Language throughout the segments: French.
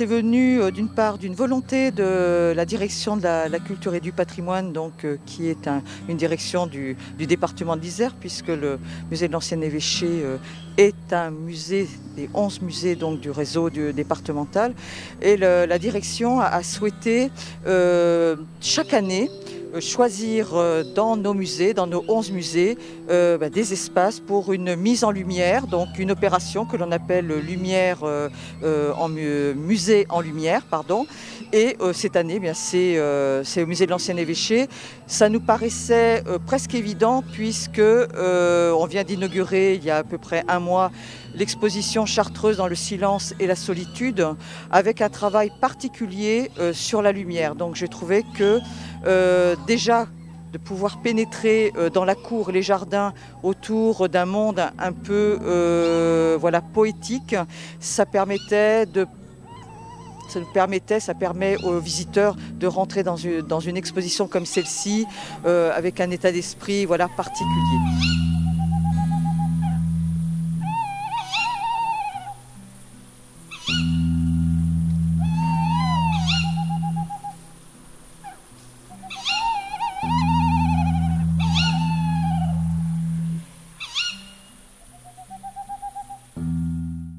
c'est venu d'une part d'une volonté de la direction de la culture et du patrimoine, donc, qui est une direction du département de l'Isère, puisque le musée de l'ancien évêché est un musée des 11 musées donc, du réseau départemental. Et la direction a souhaité chaque année choisir dans nos musées, dans nos 11 musées, des espaces pour une mise en lumière, donc une opération que l'on appelle musée en lumière, pardon. Et cette année, c'est au musée de l'ancien évêché. Ça nous paraissait presque évident puisque on vient d'inaugurer il y a à peu près un mois l'exposition Chartreuse dans le silence et la solitude, avec un travail particulier sur la lumière. Donc j'ai trouvé que déjà de pouvoir pénétrer dans la cour, les jardins, autour d'un monde un peu poétique, ça permet aux visiteurs de rentrer dans une exposition comme celle-ci avec un état d'esprit particulier.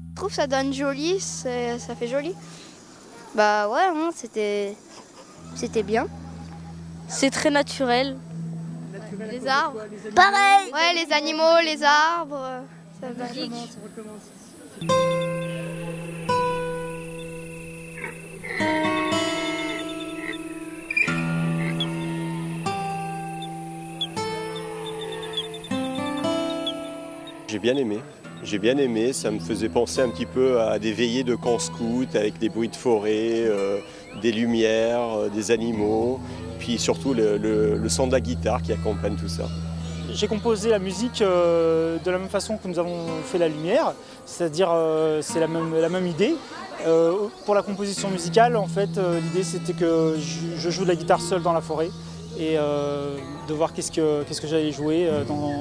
Je trouve que ça donne joli, ça fait joli. Bah ouais, hein, c'était bien. C'est très naturel. Les arbres. Pareil. Ouais, les animaux, les arbres. Ça va. J'ai bien aimé. J'ai bien aimé, ça me faisait penser un petit peu à des veillées de camp scout avec des bruits de forêt, des lumières, des animaux, puis surtout le son de la guitare qui accompagne tout ça. J'ai composé la musique de la même façon que nous avons fait la lumière, c'est-à-dire c'est la même idée. Pour la composition musicale, en fait, l'idée c'était que je joue de la guitare seule dans la forêt et de voir qu'est-ce que j'allais jouer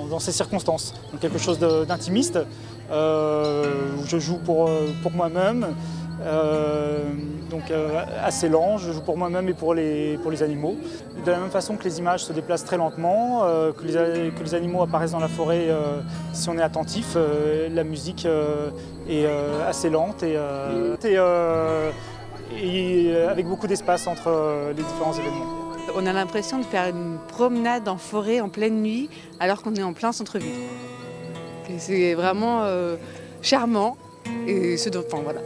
dans ces circonstances. Donc quelque chose d'intimiste, où je joue pour moi-même, assez lent, je joue pour moi-même et pour les animaux. De la même façon que les images se déplacent très lentement, que les animaux apparaissent dans la forêt si on est attentif, la musique est assez lente et avec beaucoup d'espace entre les différents événements. On a l'impression de faire une promenade en forêt en pleine nuit alors qu'on est en plein centre-ville. C'est vraiment charmant et voilà.